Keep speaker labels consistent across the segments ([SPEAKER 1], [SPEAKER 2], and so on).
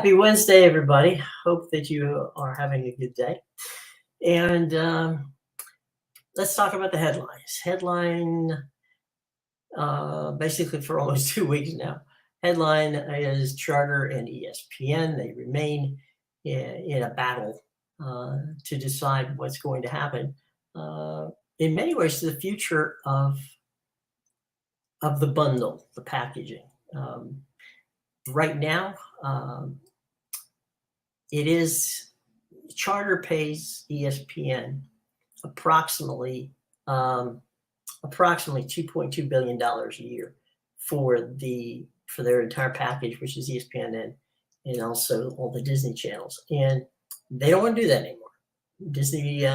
[SPEAKER 1] Happy Wednesday, everybody. Hope that you are having a good day. And let's talk about the headlines. Basically for almost 2 weeks now. Headline is Charter and ESPN. They remain in a battle to decide what's going to happen. In many ways, the future of the bundle, the packaging. Right now, it is Charter pays ESPN approximately $2.2 billion a year for their entire package, which is ESPN and also all the Disney channels. And they don't want to do that anymore. Disney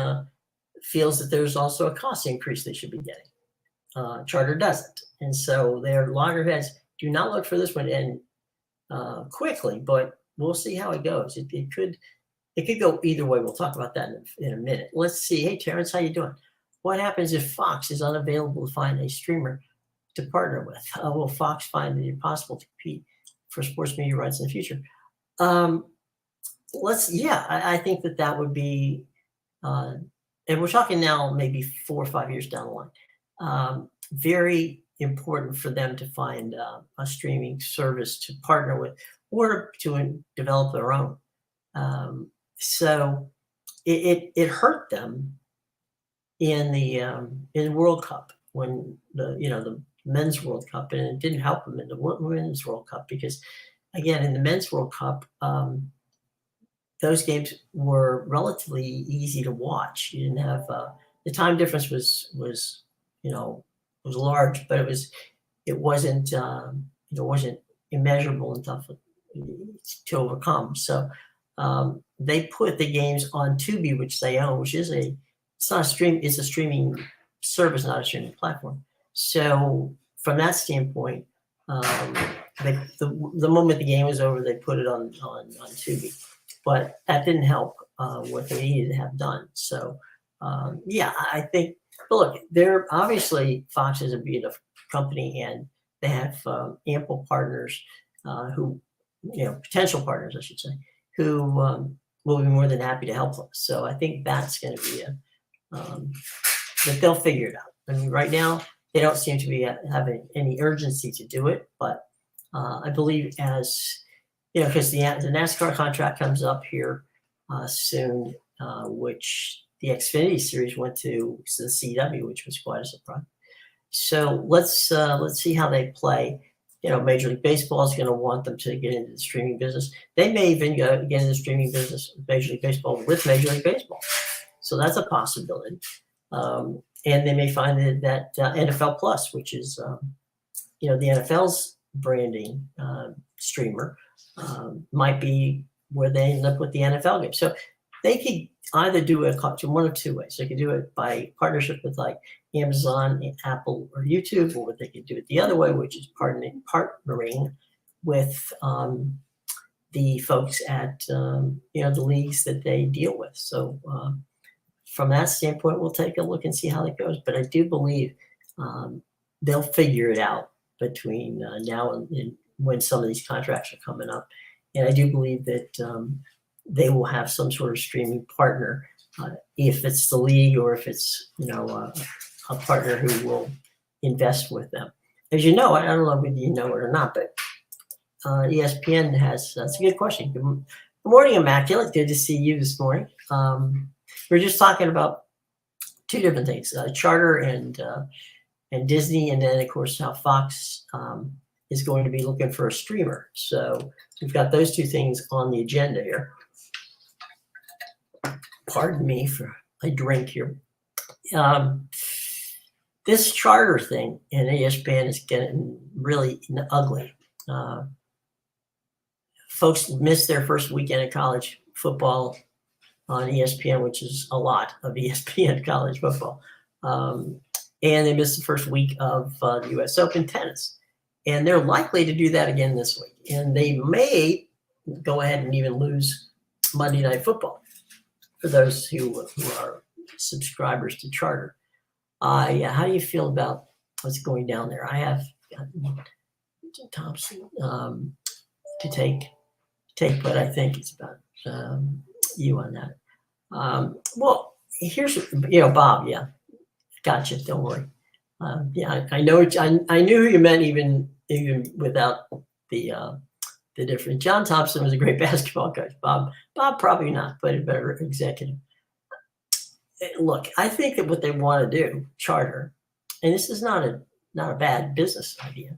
[SPEAKER 1] feels that there's also a cost increase they should be getting. Charter doesn't. And so their loggerheads do not look for this one to end quickly, but we'll see how it goes. It could go either way. We'll talk about that in a minute. Let's see. Hey, Terrence, how you doing? What happens if Fox is unavailable to find a streamer to partner with? Will Fox find it impossible to compete for sports media rights in the future? I think that would be, and we're talking now maybe 4 or 5 years down the line. Very important for them to find a streaming service to partner with or to develop their own. So it hurt them in the World Cup when the men's World Cup, and it didn't help them in the women's World Cup because, again, in the men's World Cup, those games were relatively easy to watch. You didn't have the time difference was large, but it wasn't immeasurable and tough to overcome. So they put the games on Tubi, which they own, which is it's a streaming service, not a streaming platform. So from that standpoint, the moment the game was over, they put it on Tubi, but that didn't help what they needed to have done. So I think, look, they're obviously Fox is a beautiful company, and they have ample partners who, potential partners, I should say, who will be more than happy to help them. So I think that's going to be that they'll figure it out. I mean, right now they don't seem to be having any urgency to do it, but I believe because the NASCAR contract comes up here soon, which the Xfinity Series went to the CW, which was quite a surprise. So let's see how they play. Major League Baseball is going to want them to get into the streaming business. They may even get into the streaming business, Major League Baseball, with Major League Baseball. So that's a possibility. And they may find that NFL Plus, which is, the NFL's branding streamer, might be where they end up with the NFL game. So they could either do it one of two ways. They could do it by partnership with like Amazon, Apple, or YouTube, or they could do it the other way, which is partnering with the folks at the leagues that they deal with. So from that standpoint, we'll take a look and see how it goes. But I do believe they'll figure it out between now and when some of these contracts are coming up. And I do believe that they will have some sort of streaming partner, if it's the league or if it's a partner who will invest with them. As you know, I don't know whether you know it or not, but ESPN has. That's a good question. Good morning, Immaculate. Good to see you this morning. We're just talking about two different things: Charter and Disney, and then of course how Fox is going to be looking for a streamer. So we've got those two things on the agenda here. Pardon me for a drink here. This Charter thing in ESPN is getting really ugly. Folks missed their first weekend of college football on ESPN, which is a lot of ESPN college football. And they missed the first week of the U.S. Open tennis. And they're likely to do that again this week. And they may go ahead and even lose Monday Night Football for those who are subscribers to Charter. How do you feel about what's going down there? I have Thompson to take take, but I think it's about you on that. Well, here's, Bob, yeah, gotcha, don't worry. Yeah, I know, I knew who you meant even without the difference. John Thompson was a great basketball coach. Bob probably not, but a better executive. Look, I think that what they want to do, Charter, and this is not a bad business idea,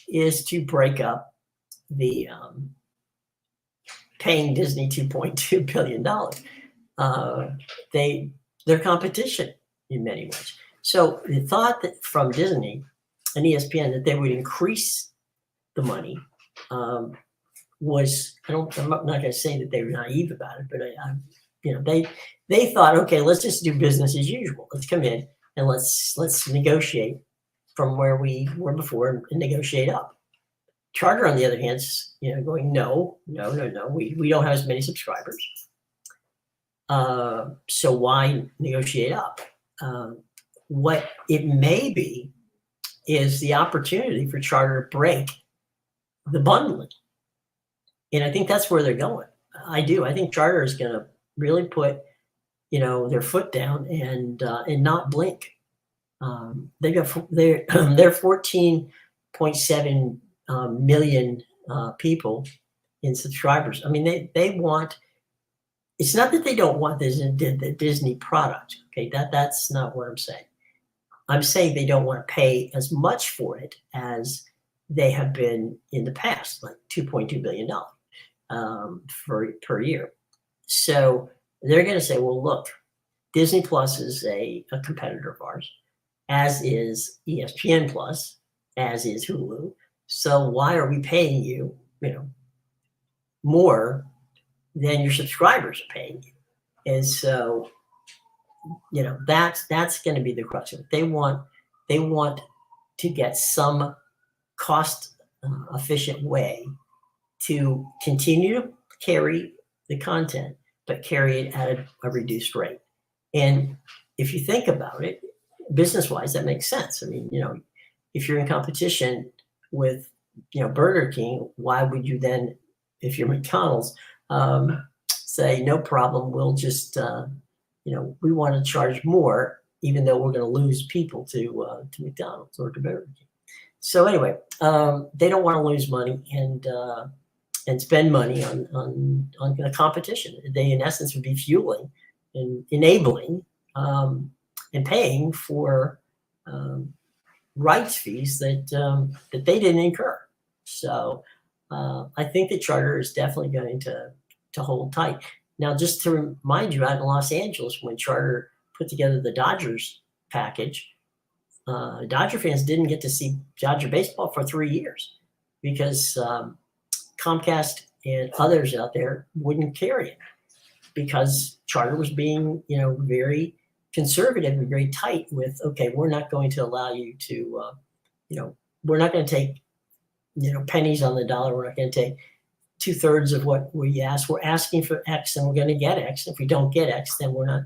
[SPEAKER 1] is to break up the paying Disney $2.2 billion. Their competition in many ways. So the thought that from Disney and ESPN that they would increase the money was, I'm not going to say that they were naive about it, but they thought, okay, let's just do business as usual. Let's come in and let's negotiate from where we were before and negotiate up. Charter, on the other hand, is, going, no, we don't have as many subscribers. So why negotiate up? What it may be is the opportunity for Charter to break the bundling. And I think that's where they're going. I do. I think Charter is going to really put, their foot down and not blink. They're 14.7 million people in subscribers. I mean, they want. It's not that they don't want the Disney product. Okay, that's not what I'm saying. I'm saying they don't want to pay as much for it as they have been in the past, like $2.2 billion per year. So they're going to say, well, look, Disney Plus is a competitor of ours, as is ESPN Plus, as is Hulu. So why are we paying you, more than your subscribers are paying you? And so, that's going to be the question. They want to get some cost efficient way to continue to carry the content, but carry it at a reduced rate. And if you think about it, business-wise, that makes sense. I mean, if you're in competition with, Burger King, why would you then, if you're McDonald's, say, no problem, we'll just, we want to charge more, even though we're going to lose people to McDonald's or to Burger King. So anyway, they don't want to lose money and spend money on the competition. They, in essence, would be fueling and enabling and paying for rights fees that they didn't incur. So I think the Charter is definitely going to hold tight. Now, just to remind you, out in Los Angeles, when Charter put together the Dodgers package, Dodger fans didn't get to see Dodger baseball for 3 years because Comcast and others out there wouldn't carry it because Charter was being, very conservative and very tight with, okay, we're not going to allow you to, we're not going to take, pennies on the dollar. We're not going to take 2/3 of what we ask. We're asking for X and we're going to get X. If we don't get X, then we're not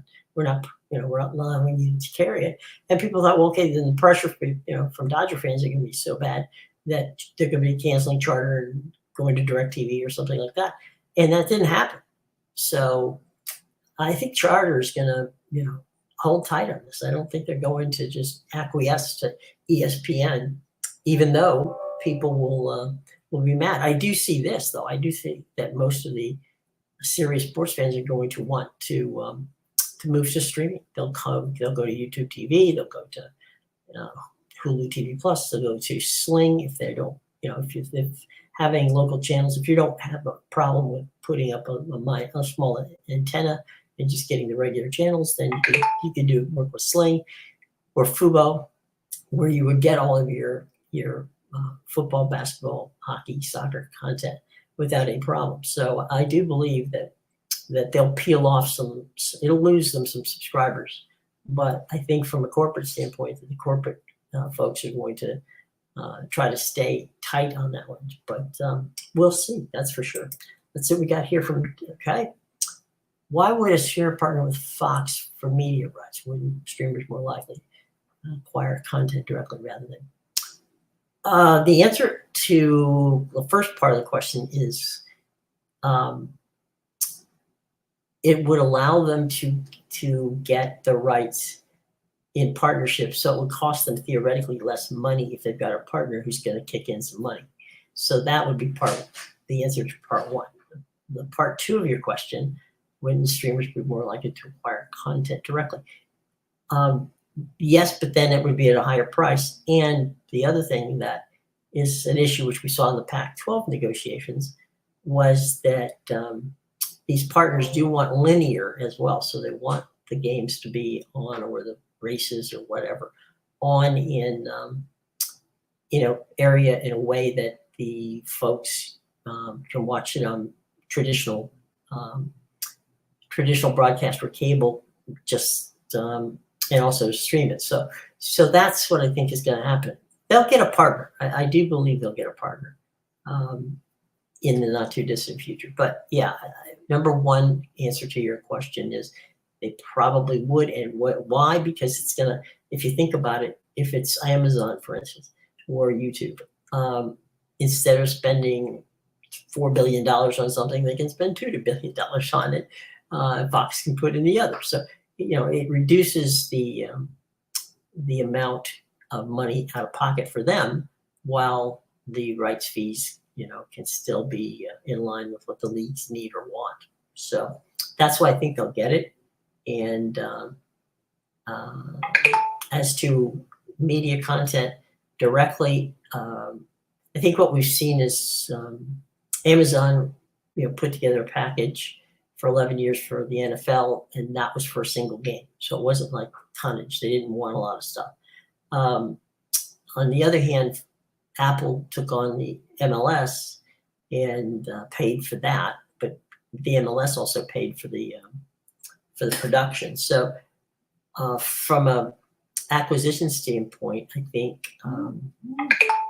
[SPEAKER 1] allowing you to carry it. And people thought, well, okay, then the pressure from Dodger fans are going to be so bad that they're going to be canceling Charter and going to DirecTV or something like that. And that didn't happen. So I think Charter is going to, hold tight on this. I don't think they're going to just acquiesce to ESPN, even though people will be mad. I do see this, though. I do think that most of the serious sports fans are going to want to move to streaming. They'll go to YouTube TV. They'll go to Hulu TV Plus. They'll go to Sling if they don't. If having local channels. If you don't have a problem with putting up a small antenna and just getting the regular channels, then you can do work with Sling or Fubo, where you would get all of your football, basketball, hockey, soccer content without any problem. So I do believe that they'll peel off it'll lose them some subscribers. But I think from a corporate standpoint, the corporate folks are going to try to stay tight on that one. But we'll see, that's for sure. Let's see what we got here okay. Why would a streamer partner with Fox for media rights? Wouldn't streamers more likely acquire content directly rather than? The answer to the first part of the question is it would allow them to get the rights in partnership. So it would cost them theoretically less money if they've got a partner who's going to kick in some money. So that would be the answer to part one. The part two of your question, when the streamers be more likely to acquire content directly. Yes, but then it would be at a higher price. And the other thing that is an issue which we saw in the Pac-12 negotiations was that these partners do want linear as well. So they want the games to be on, or the races or whatever, on in area in a way that the folks can watch it on traditional broadcast or cable, just and also stream it. So that's what I think is going to happen. They'll get a partner. I do believe they'll get a partner in the not too distant future. But yeah, number one answer to your question is they probably would. And why? Because it's gonna, if you think about it, if it's Amazon, for instance, or YouTube, instead of spending $4 billion on something, they can spend $2 billion on it. Fox can put in the other. So, it reduces the amount of money out of pocket for them, while the rights fees, can still be in line with what the leagues need or want. So that's why I think they'll get it. And as to media content directly, I think what we've seen is Amazon, put together a package for 11 years for the NFL, and that was for a single game. So it wasn't like tonnage. They didn't want a lot of stuff. On the other hand, Apple took on the MLS and paid for that, but the MLS also paid for the production. So from a acquisition standpoint, I think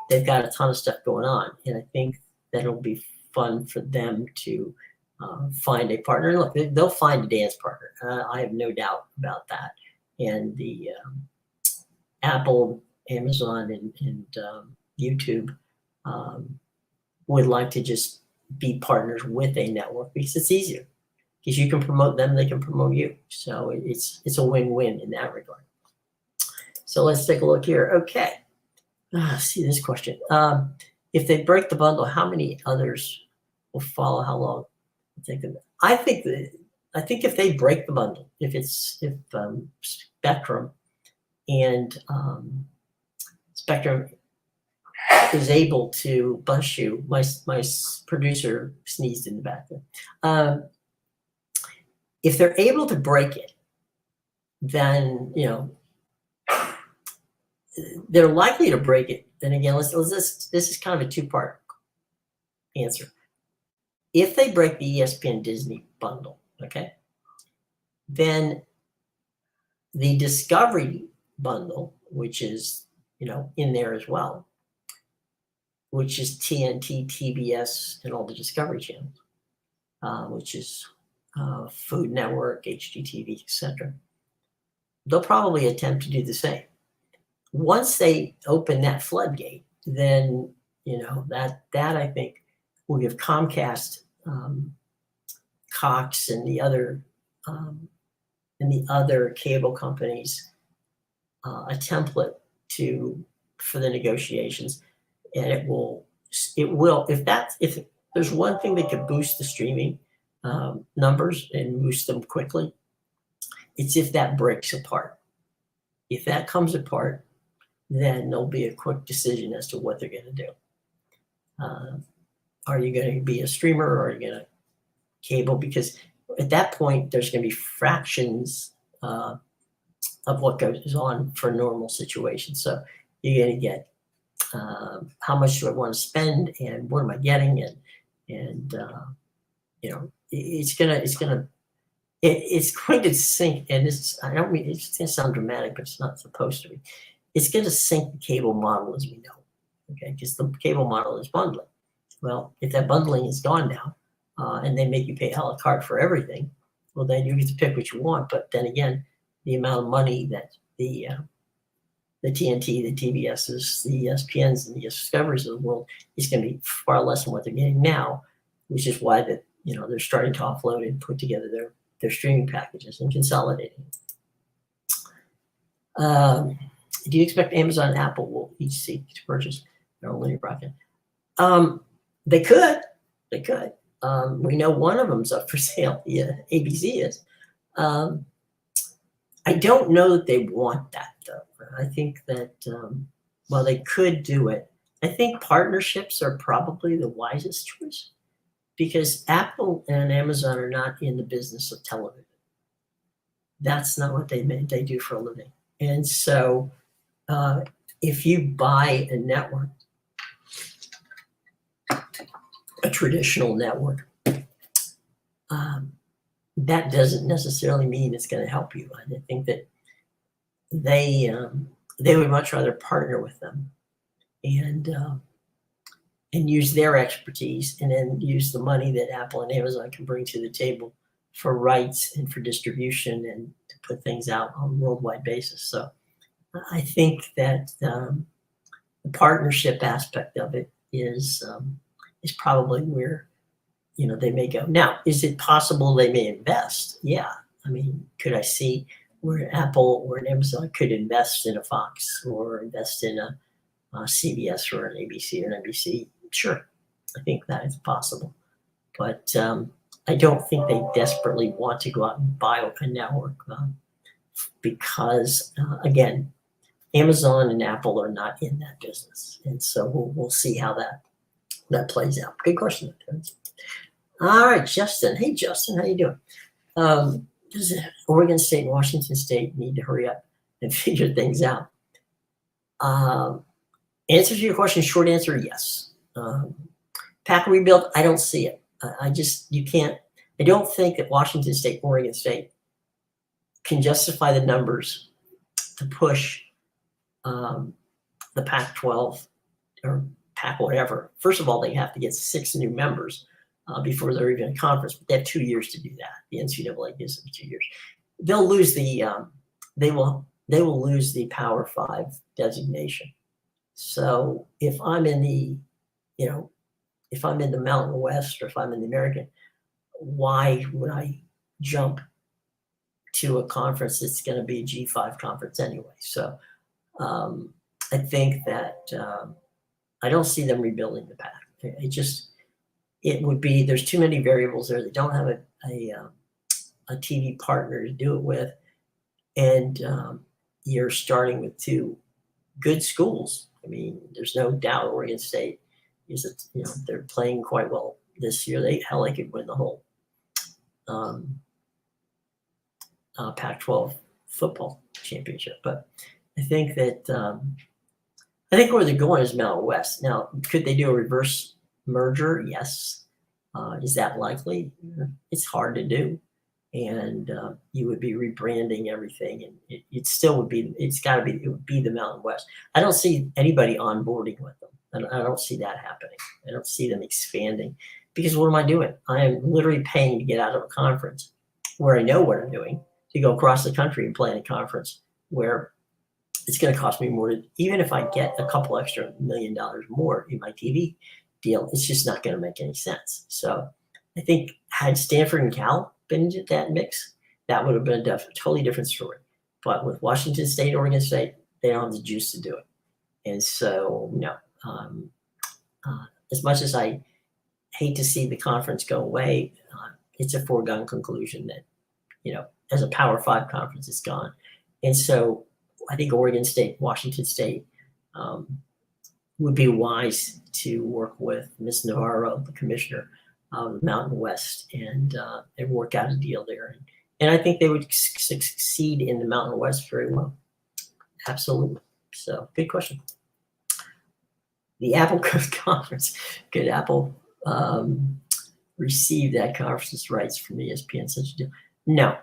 [SPEAKER 1] they've got a ton of stuff going on, and I think that'll be fun for them to find a partner. And look, they'll find a dance partner. I have no doubt about that. And the Apple, Amazon, and YouTube would like to just be partners with a network because it's easier. Because you can promote them, they can promote you. So it's a win-win in that regard. So let's take a look here. Okay. See this question. If they break the bundle, how many others will follow? How long? I think if they break the bundle, if Spectrum and Spectrum is able to bust you, my producer sneezed in the background. If they're able to break it, then they're likely to break it. And again, this is kind of a two-part answer. If they break the ESPN Disney bundle, okay, then the Discovery bundle, which is in there as well, which is TNT, TBS, and all the Discovery channels, which is Food Network, HGTV, etc. They'll probably attempt to do the same. Once they open that floodgate, then that I think will give Comcast, Cox, and the other cable companies a template for the negotiations, and it will if there's one thing that could boost the streaming numbers and boost them quickly, it's if that breaks apart. If that comes apart, then there'll be a quick decision as to what they're going to do. Are you going to be a streamer, or are you going to cable? Because at that point, there's going to be fractions of what goes on for normal situations. So you're going to get how much do I want to spend, and what am I getting, and it's going to sink. And this, I don't mean, it's going to sound dramatic, but it's not supposed to be. It's going to sink the cable model as we know, okay? Because the cable model is bundling. Well, if that bundling is gone now, and they make you pay a la carte for everything, well, then you get to pick what you want. But then again, the amount of money that the TNT, the TBSs, the ESPNs, and the Discoveries of the world is going to be far less than what they're getting now, which is why they're starting to offload and put together their streaming packages and consolidating. Do you expect Amazon and Apple will each seek to purchase their own linear broadcast? They could. We know one of them's up for sale. Yeah, ABC is. I don't know that they want that, though. I think that, while they could do it, I think partnerships are probably the wisest choice, because Apple and Amazon are not in the business of television. That's not what they do for a living. And so if you buy a network, a traditional network, that doesn't necessarily mean it's going to help you. I think that they would much rather partner with them and use their expertise, and then use the money that Apple and Amazon can bring to the table for rights and for distribution and to put things out on a worldwide basis. So I think that the partnership aspect of it is probably where they may go. Now, is it possible they may invest? Yeah. I mean, could I see where an Apple or an Amazon could invest in a Fox or invest in a CBS or an ABC or an NBC? Sure, I think that is possible. But I don't think they desperately want to go out and buy a network because, again, Amazon and Apple are not in that business. And so we'll see how that plays out. Good question. All right, Justin. Hey, Justin, how you doing? Does Oregon State and Washington State need to hurry up and figure things out? Answer to your question, short answer, yes. Pack rebuild, I don't see it. I don't think that Washington State, Oregon State can justify the numbers to push the Pac-12 or Pac whatever. First of all, they have to get 6 new members before they're even a conference, but they have 2 years to do that. The NCAA gives them 2 years. They'll lose they will lose the Power 5 designation. So if I'm in the Mountain West, or if I'm in the American, why would I jump to a conference that's going to be a G5 conference anyway? So I think that I don't see them rebuilding the Pac. It would be, there's too many variables there. They don't have a TV partner to do it with, and you're starting with 2 good schools. I mean, there's no doubt Oregon State they're playing quite well this year. They could win the whole Pac-12 football championship. But I think that where they're going is Mountain West. Now, could they do a reverse merger? Yes. Is that likely? It's hard to do, and you would be rebranding everything, and it would be the Mountain West. I don't see anybody onboarding with them. I don't see that happening. I don't see them expanding, because what am I doing? I am literally paying to get out of a conference where I know what I'm doing, to go across the country and play in a conference where it's going to cost me more. Even if I get a couple extra $1 million more in my TV deal, it's just not going to make any sense. So I think had Stanford and Cal been in that mix, that would have been a totally different story. But with Washington State, Oregon State, they don't have the juice to do it. And so, no. As much as I hate to see the conference go away, it's a foregone conclusion that, as a Power 5 conference, it's gone. And so I think Oregon State, Washington State would be wise to work with Ms. Navarro, the commissioner of the Mountain West, and work out a deal there. And I think they would succeed in the Mountain West very well. Absolutely. So, good question. The Apple Conference. Could Apple receive that conference's rights from ESPN? Such a deal? No.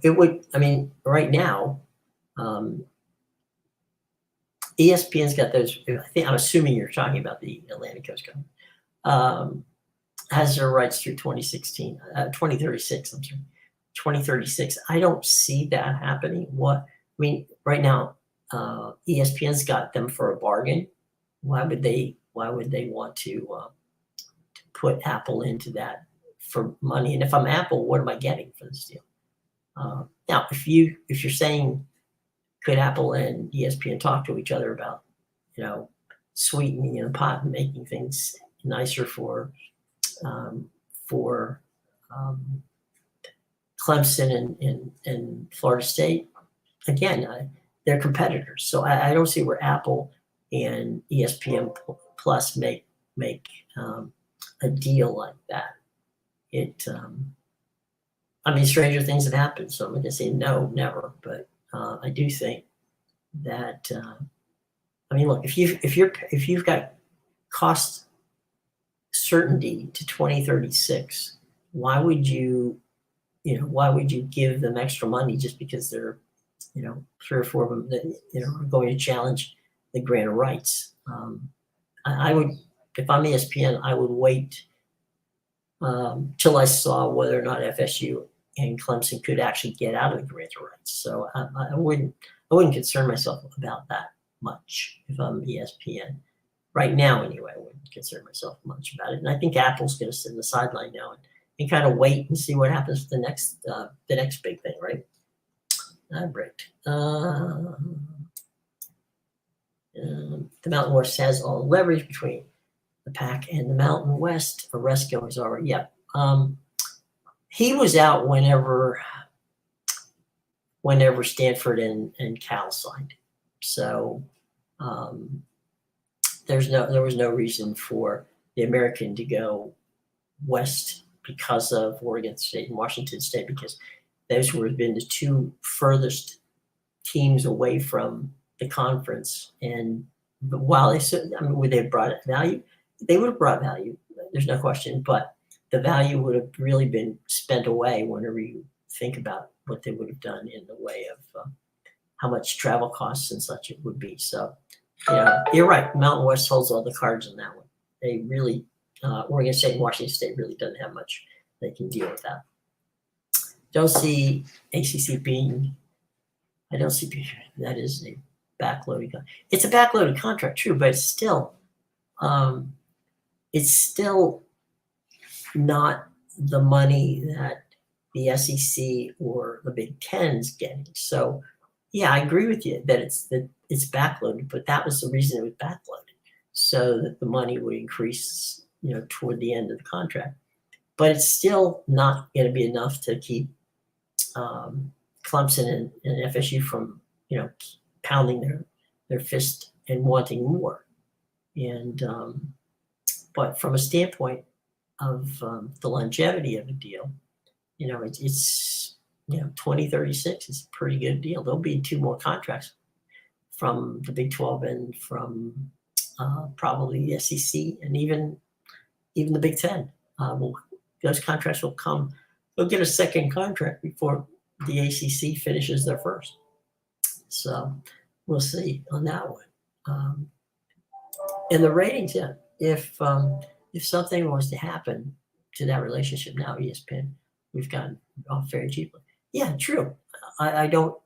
[SPEAKER 1] It would. I mean, right now, ESPN's got those. I'm assuming you're talking about the Atlantic Coast Conference. Has their rights through 2036. I'm sorry, 2036. I don't see that happening. Right now, ESPN's got them for a bargain. Why would they want to put Apple into that for money. And if I'm Apple, what am I getting for this deal? Now, if you're saying, could Apple and ESPN talk to each other about, sweetening the pot and making things nicer for Clemson and Florida State? Again, they're competitors, so I don't see where Apple and ESPN Plus make a deal like that. Stranger things have happened, so I'm going to say no, never. But I do think that look, if you've got cost certainty to 2036, why would you give them extra money just because they're 3 or 4 of them that are going to challenge the grant of rights? I would, if I'm ESPN, I would wait till I saw whether or not FSU and Clemson could actually get out of the grant of rights. So I wouldn't concern myself about that much if I'm ESPN. Right now, anyway, I wouldn't concern myself much about it. And I think Apple's going to sit in the sideline now and kind of wait and see what happens with the next big thing, right? Break. The Mountain West has all the leverage between the Pac and the Mountain West. Oresco is already, yeah. He was out whenever Stanford and Cal signed. So there was no reason for the American to go west because of Oregon State and Washington State, because those would have been the 2 furthest teams away from the conference. And while would they have brought value? They would have brought value. There's no question, but the value would have really been spent away whenever you think about what they would have done in the way of how much travel costs and such it would be. So, you're right. Mountain West holds all the cards in that one. They really, Oregon State and Washington State really doesn't have much they can deal with that. Don't see ACC being. I don't see that is a backloaded. It's a backloaded contract, true, but it's still not the money that the SEC or the Big Ten's getting. So, yeah, I agree with you that it's backloaded, but that was the reason it was backloaded, so that the money would increase, toward the end of the contract. But it's still not going to be enough to keep Clemson and FSU from, pounding their fist and wanting more. And but from a standpoint of the longevity of a deal, it's 2036 is a pretty good deal. There'll be 2 more contracts from the Big 12 and from probably the SEC and even the Big 10. Those contracts will come. They'll get a second contract before the ACC finishes their first. So we'll see on that one. And the ratings, yeah. If something was to happen to that relationship now, ESPN, we've gotten off very cheaply. Yeah, true. I don't.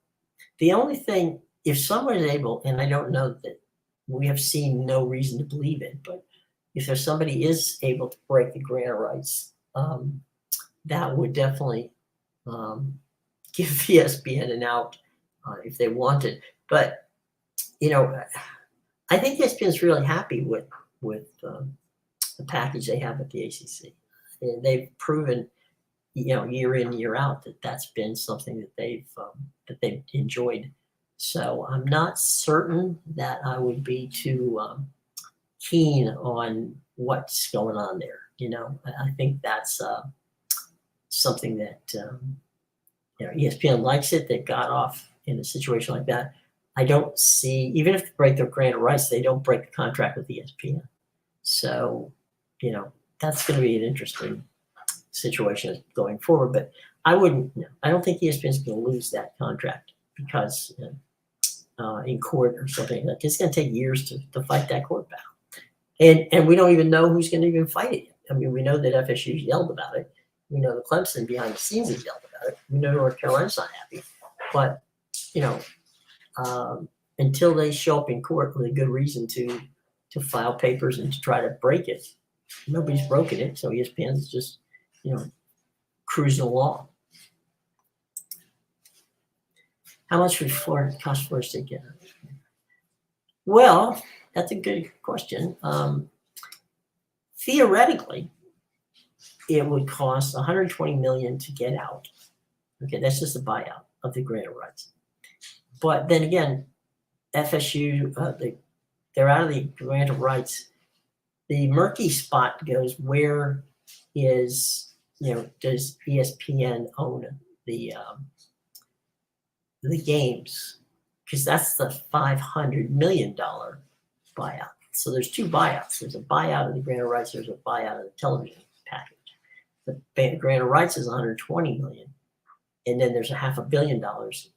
[SPEAKER 1] The only thing, if someone is able, and I don't know that we have seen no reason to believe it, but if there's somebody is able to break the grant of rights, that would definitely give ESPN an out if they wanted. But I think ESPN is really happy with the package they have at the ACC. And they've proven, year in, year out, that that's been something that they've enjoyed. So I'm not certain that I would be too keen on what's going on there. I think that's something that ESPN likes it. They got off in a situation like that. I don't see, even if they break their grant of rights, they don't break the contract with ESPN. So, that's going to be an interesting situation going forward. But I don't think ESPN is going to lose that contract because in court or something like that. It's going to take years to fight that court battle. And we don't even know who's going to even fight it. I mean, we know that FSU's yelled about it. We know that Clemson behind the scenes has yelled about it. We know North Carolina's not happy. But, until they show up in court with a good reason to file papers and to try to break it, nobody's broken it, so ESPN's just, cruising along. How much would Florida cost Florida State get? Well, that's a good question. Theoretically, it would cost $120 million to get out. Okay, that's just a buyout of the grant of rights. But then again, FSU, they're out of the grant of rights. The murky spot goes, where is, does ESPN own the games? Because that's the $500 million buyout. So there's two buyouts. There's a buyout of the grant of rights. There's a buyout of the television package. The grant of rights is $120 million. And then there's $500 million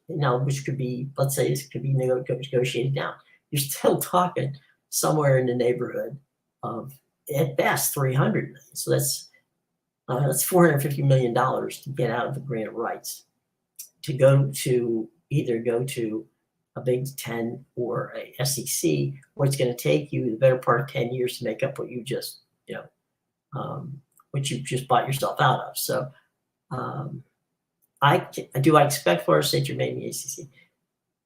[SPEAKER 1] now, which could be, let's say, this could be negotiated down. You're still talking somewhere in the neighborhood of, at best, $300 million. So that's $450 million to get out of the grant of rights, to either go to a Big Ten or a SEC, where it's going to take you the better part of 10 years to make up what you just, what you just bought yourself out of. So, I expect Florida State to remain in the ACC.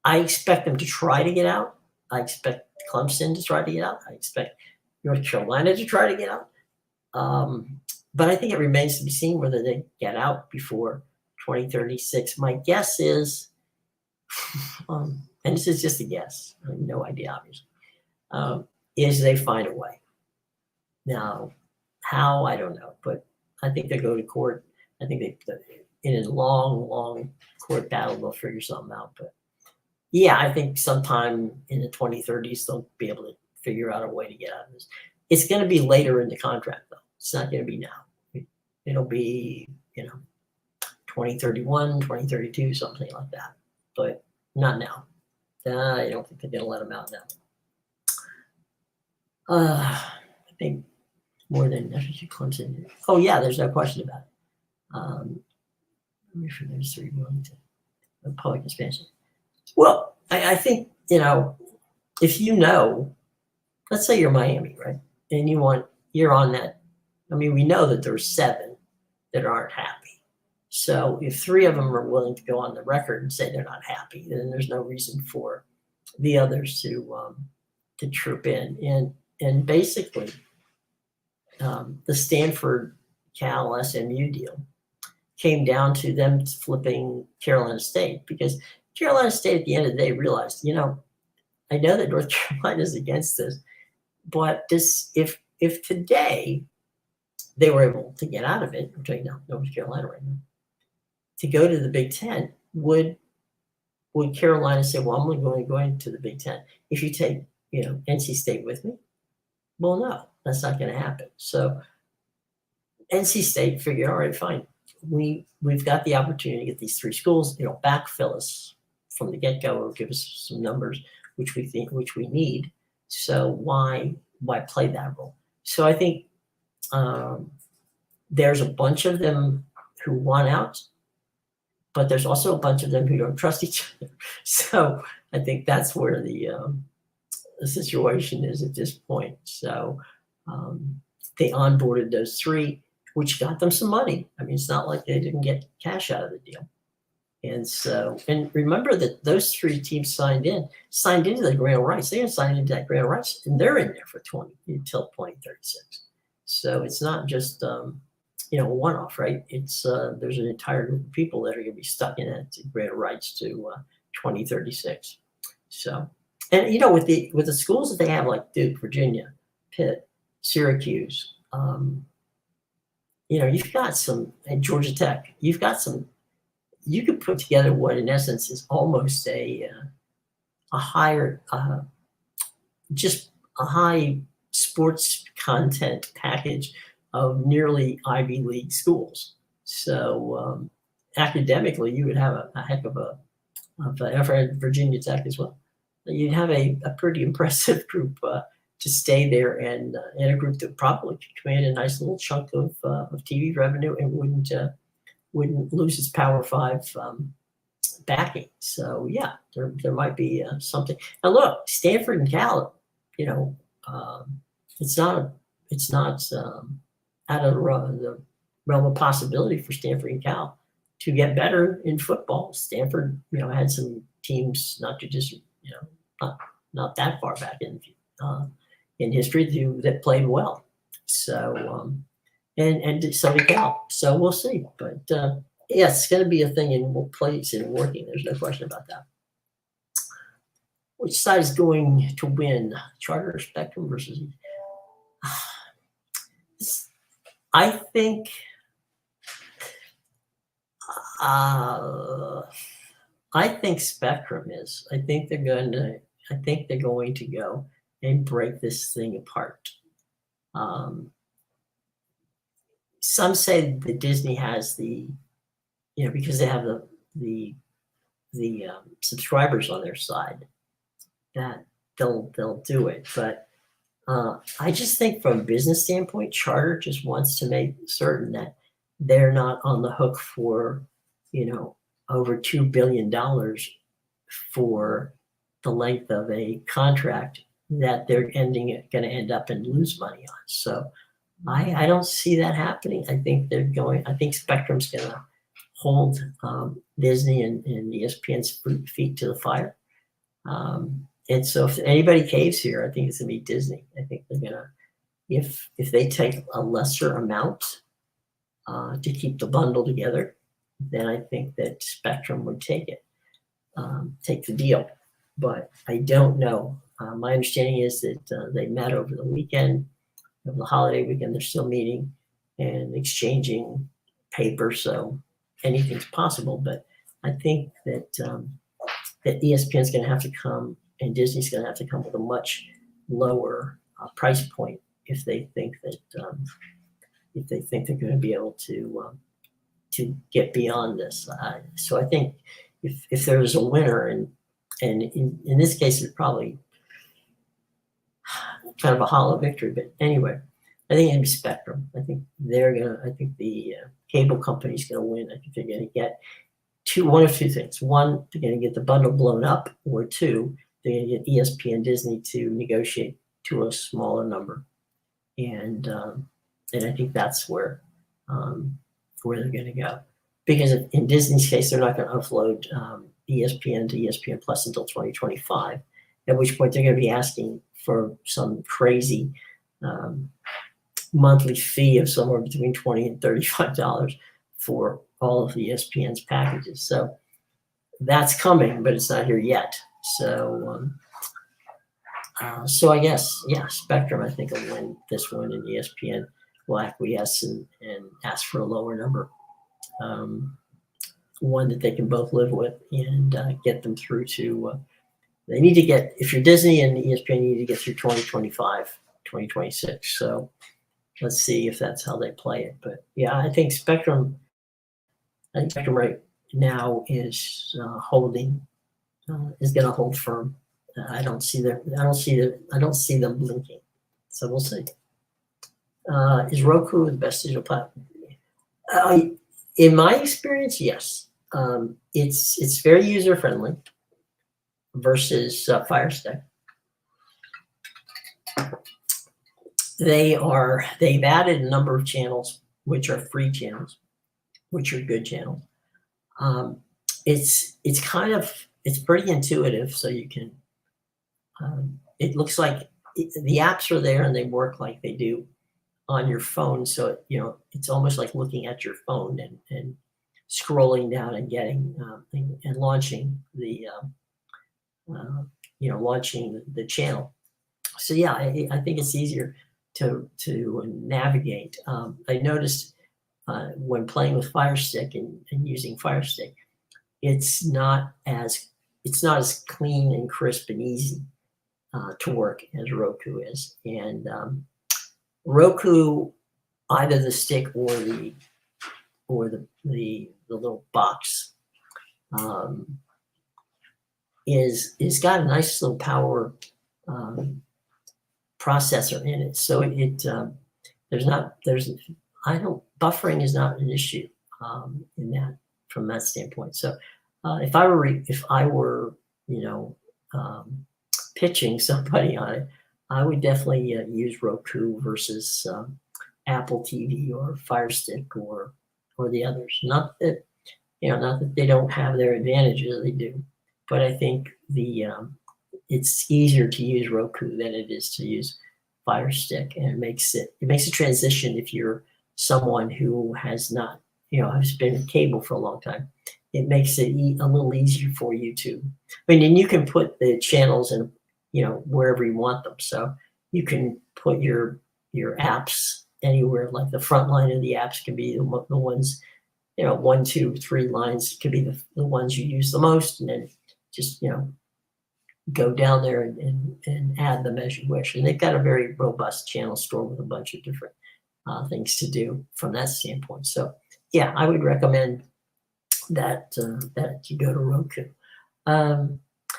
[SPEAKER 1] I expect them to try to get out. I expect Clemson to try to get out. I expect North Carolina to try to get out. But I think it remains to be seen whether they get out before 2036. My guess is, and this is just a guess, I have no idea, obviously, is they find a way. Now, how, I don't know, but I think they go to court. I think in a long, long court battle, they'll figure something out. But yeah, I think sometime in the 2030s, they'll be able to figure out a way to get out of this. It's going to be later in the contract, though. It's not going to be now. It'll be, 2031, 2032, something like that. But not now. I don't think they're going to let them out now. I think more than FSU, Clemson. Oh, yeah, there's no question about it. There's 3 going to public expansion. Well, I think, if let's say you're Miami, right? And you're on that. I mean, we know that there's 7 that aren't happy. So if 3 of them are willing to go on the record and say they're not happy, then there's no reason for the others to troop in. And basically, the Stanford Cal SMU deal came down to them flipping Carolina State, because Carolina State at the end of the day realized, I know that North Carolina is against this, but if today they were able to get out of it, I'm talking now North Carolina right now, to go to the Big Ten, would Carolina say, well, I'm only going to the Big Ten if you take, NC State with me? Well, no, that's not going to happen. So NC State figured, all right, fine. We've got the opportunity to get these 3 schools, backfill us from the get-go, or give us some numbers which we need. So why play that role? So I think there's a bunch of them who want out, but there's also a bunch of them who don't trust each other. So I think that's where the situation is at this point. So they onboarded those 3, which got them some money. I mean, it's not like they didn't get cash out of the deal. And remember that those 3 teams signed into the grant of rights. They didn't sign into that grant of rights, and they're in there for until 2036. So it's not just a one-off, right? It's there's an entire group of people that are going to be stuck in that grant of rights to 2036. So, and with the schools that they have, like Duke, Virginia, Pitt, Syracuse, you've got some, and Georgia Tech, you've got some. You could put together what, in essence, is almost a higher, just a high sports content package of nearly Ivy League schools. So academically, you would have a heck of a Virginia Tech as well. You'd have a pretty impressive group to stay there, and a group that probably could command a nice little chunk of TV revenue and wouldn't lose its Power 5 backing. So yeah, there might be something. Now look, Stanford and Cal, it's not out of the realm of possibility for Stanford and Cal to get better in football. Stanford, had some teams not to just, not that far back in history that played well. So, and so did Cal. So we'll see. But yeah, it's going to be a thing in place and working. There's no question about that. Which side is going to win, Charter or Spectrum versus? I think. I think Spectrum is. I think they're going to go and break this thing apart. Some say that Disney has the, because they have the subscribers on their side, that they'll do it. But I just think from a business standpoint, Charter just wants to make certain that they're not on the hook for, over $2 billion for the length of a contract that they're going to end up and lose money on. So I don't see that happening. I think Spectrum's going to hold Disney and ESPN's feet to the fire. And so if anybody caves here, I think it's going to be Disney. I think they're going to, if they take a lesser amount to keep the bundle together, then I think that Spectrum would take the deal. But I don't know. My understanding is that they met over the weekend, over the holiday weekend. They're still meeting and exchanging paper, so anything's possible. But I think that that ESPN's going to have to come and Disney's going to have to come with a much lower price point if they think that they're going to be able to get beyond this. So I think if there's a winner, and in this case it's probably kind of a hollow victory, but anyway, I think it'd be Spectrum. I think the cable company's going to win. I think they're going to get one of two things. One, they're going to get the bundle blown up, or two, they're going to get ESPN Disney to negotiate to a smaller number, and I think that's where they're going to go. Because in Disney's case, they're not going to offload ESPN to ESPN Plus until 2025, at which point they're going to be asking for some crazy monthly fee of somewhere between $20 and $35 for all of ESPN's packages. So that's coming, but it's not here yet. So I guess, yeah, Spectrum, I think, will win this one, and ESPN will acquiesce and ask for a lower number. One that they can both live with and get them through to, they need to get, if you're Disney and ESPN, you need to get through 2025, 2026. So let's see if that's how they play it. But yeah, I think Spectrum right now is going to hold firm. I don't see them blinking. So we'll see. Is Roku the best digital platform? In my experience, yes. It's very user friendly versus Fire Stick. They've added a number of channels, which are free channels, which are good channels. It's pretty intuitive, so you can. It looks like the apps are there and they work like they do on your phone. So it's almost like looking at your phone and scrolling down and getting and launching the launching the channel. So yeah, I think it's easier to navigate. I noticed when playing with Fire Stick and using Fire Stick, it's not as clean and crisp and easy to work as Roku is. And Roku, either the stick or the little box, is got a nice little power processor in it. So buffering is not an issue in that, from that standpoint. So if I were pitching somebody on it, I would definitely use Roku versus Apple TV or Fire Stick or the others. Not that not that they don't have their advantages, they do, but I think it's easier to use Roku than it is to use Fire Stick, and it makes a transition if you're someone who has not has been with cable for a long time. It makes it a little easier for you to. I mean, and you can put the channels in wherever you want them, so you can put your apps anywhere. Like the front line of the apps can be the ones 1, 2, 3 lines could be the ones you use the most, and then just go down there and add them as you wish. And they've got a very robust channel store with a bunch of different things to do from that standpoint. So yeah, I would recommend that you go to Roku.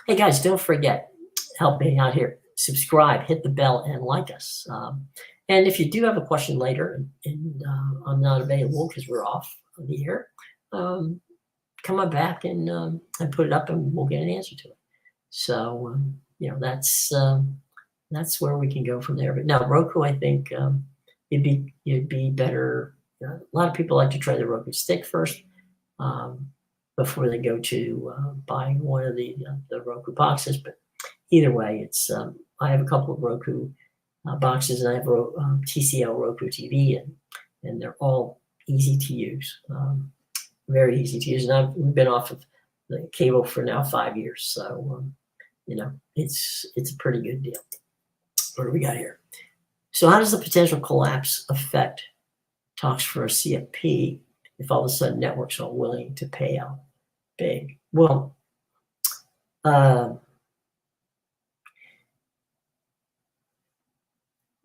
[SPEAKER 1] Hey guys, don't forget, help me out here. Subscribe, hit the bell, and like us. And if you do have a question later, and I'm not available because we're off the air, come on back and put it up, and we'll get an answer to it. So that's where we can go from there. But now Roku, I think it'd be better. A lot of people like to try the Roku stick first before they go to buying one of the Roku boxes. But either way, it's I have a couple of Roku boxes, and I have TCL Roku TV, and they're all easy to use, very easy to use. And we've been off of the cable for now 5 years, so it's a pretty good deal. What do we got here? So how does the potential collapse affect talks for a CFP if all of a sudden networks are willing to pay out big? Well,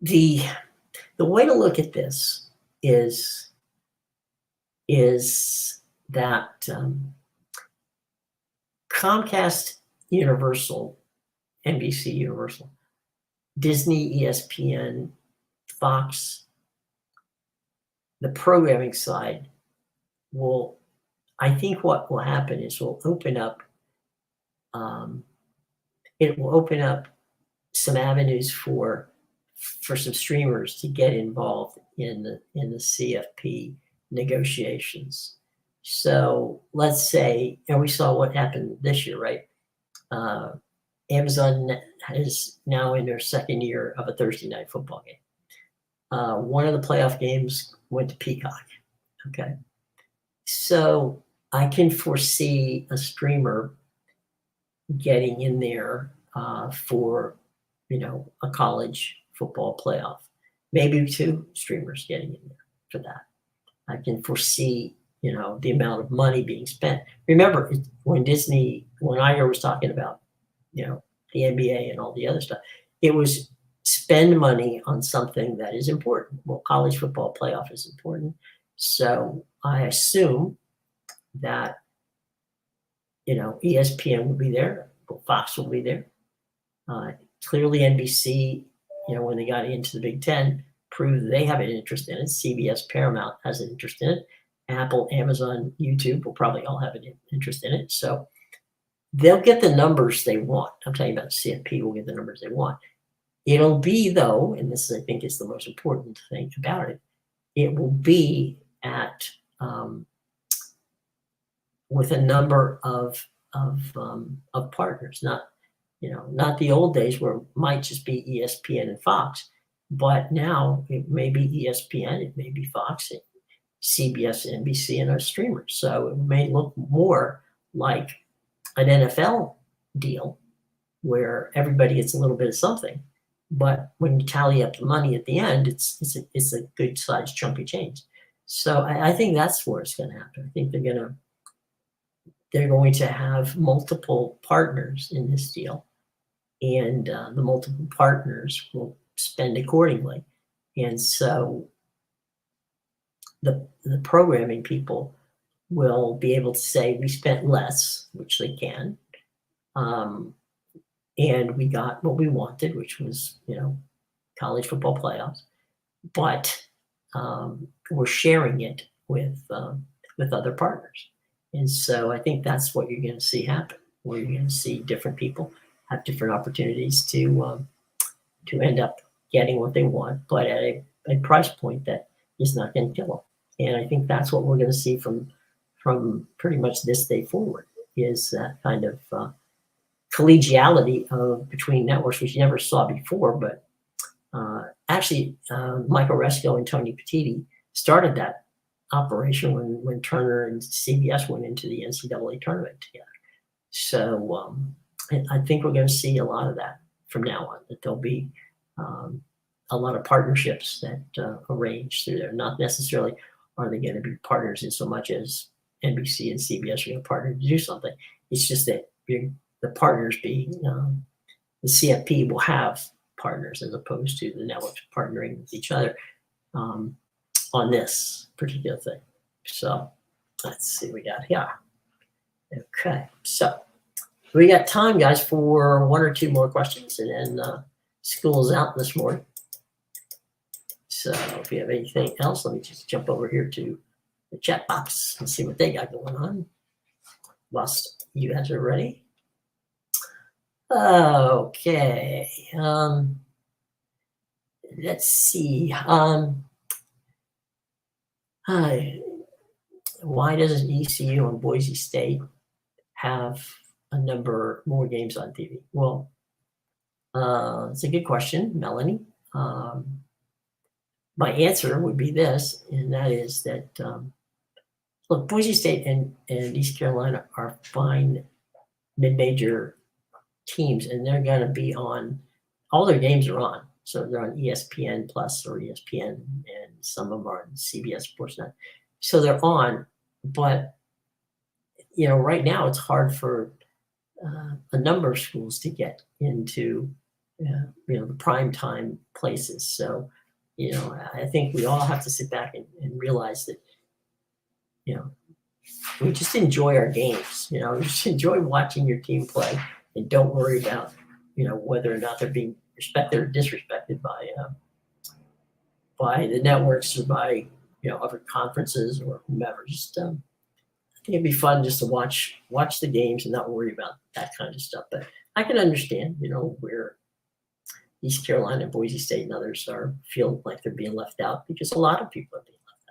[SPEAKER 1] the way to look at this is that Comcast Universal, NBC Universal, Disney, ESPN, Fox, the programming side I think what will happen is we'll open up, it will open up some avenues for some streamers to get involved in the CFP negotiations. So let's say, and we saw what happened this year, right? Amazon is now in their second year of a Thursday night football game. One of the playoff games went to Peacock. Okay. So I can foresee a streamer getting in there for, a college football playoff. Maybe 2 streamers getting in there for that. I can foresee, the amount of money being spent. Remember, when Iger was talking about, the NBA and all the other stuff, it was spend money on something that is important. Well, college football playoff is important. So I assume that, ESPN will be there, Fox will be there. Clearly NBC, when they got into the Big Ten, proved they have an interest in it. CBS, Paramount has an interest in it. Apple, Amazon, YouTube will probably all have an interest in it. So they'll get the numbers they want. I'm talking about CFP will get the numbers they want. It'll be, though, and this I think is the most important thing about it, it will be at with a number of partners, not the old days where it might just be ESPN and Fox, but now it may be ESPN, it may be Fox, CBS, NBC, and our streamers. So it may look more like an NFL deal where everybody gets a little bit of something, but when you tally up the money at the end, it's a good sized chunky change. So I think that's where it's going to happen. I think they're going to have multiple partners in this deal, and the multiple partners will spend accordingly. And so the programming people will be able to say we spent less, which they can, and we got what we wanted, which was college football playoffs, but we're sharing it with other partners. And so I think that's what you're going to see happen, where you're going to see different people have different opportunities to to end up getting what they want, but at a price point that is not going to kill them. And I think that's what we're going to see from pretty much this day forward, is that kind of collegiality between networks, which you never saw before. But actually, Michael Resco and Tony Petitti started that operation when Turner and CBS went into the NCAA tournament together. So I think we're going to see a lot of that from now on, that there'll be a lot of partnerships that arrange through there. Not necessarily are they going to be partners in so much as NBC and CBS are going to partner to do something. It's just that the partners being the CFP will have partners as opposed to the networks partnering with each other on this particular thing. So let's see what we got here. Okay, so we got time, guys, for one or two more questions, and then school's out this morning. So if you have anything else, let me just jump over here to the chat box and see what they got going on whilst you guys are ready. Okay. Let's see. Why doesn't ECU and Boise State have a number more games on TV? Well, it's a good question, Melanie. My answer would be this, and that is that, look, Boise State and East Carolina are fine mid-major teams, and they're going to be on, all their games are on. So they're on ESPN Plus or ESPN, and some of them are on CBS Sportsnet. So they're on, but, you know, right now it's hard for a number of schools to get into, you know, the prime time places. So, you know, I think we all have to sit back and realize that, you know, we just enjoy our games. You know, just enjoy watching your team play, and don't worry about, you know, whether or not they're being respected or disrespected by the networks or by, you know, other conferences or whomever. Just I think it'd be fun just to watch the games and not worry about that kind of stuff. But I can understand, you know, where East Carolina, Boise State, and others feel like they're being left out, because a lot of people are being left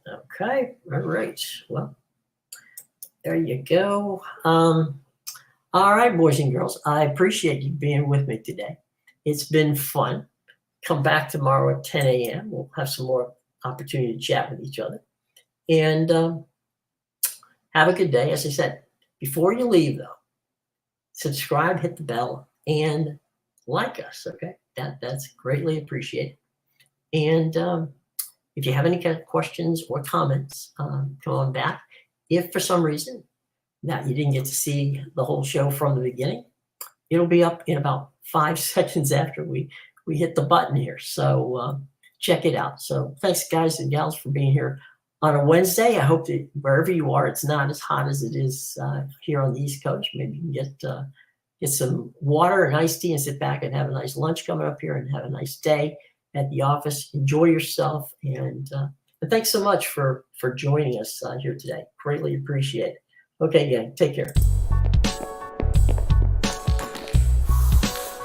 [SPEAKER 1] out. Okay, all right. Well, there you go. All right, boys and girls, I appreciate you being with me today. It's been fun. Come back tomorrow at 10 a.m. We'll have some more opportunity to chat with each other. And have a good day. As I said, before you leave, though, subscribe, hit the bell, and like us, okay? That's greatly appreciated. And if you have any kind of questions or comments, come on back. If for some reason that you didn't get to see the whole show from the beginning, it'll be up in about 5 seconds after we hit the button here. So check it out. So thanks, guys and gals, for being here on a Wednesday. I hope that wherever you are, it's not as hot as it is here on the East Coast. Maybe you can get some water and iced tea and sit back and have a nice lunch coming up here, and have a nice day at the office. Enjoy yourself. And thanks so much for joining us here today. Greatly appreciate it. Okay, again, take care.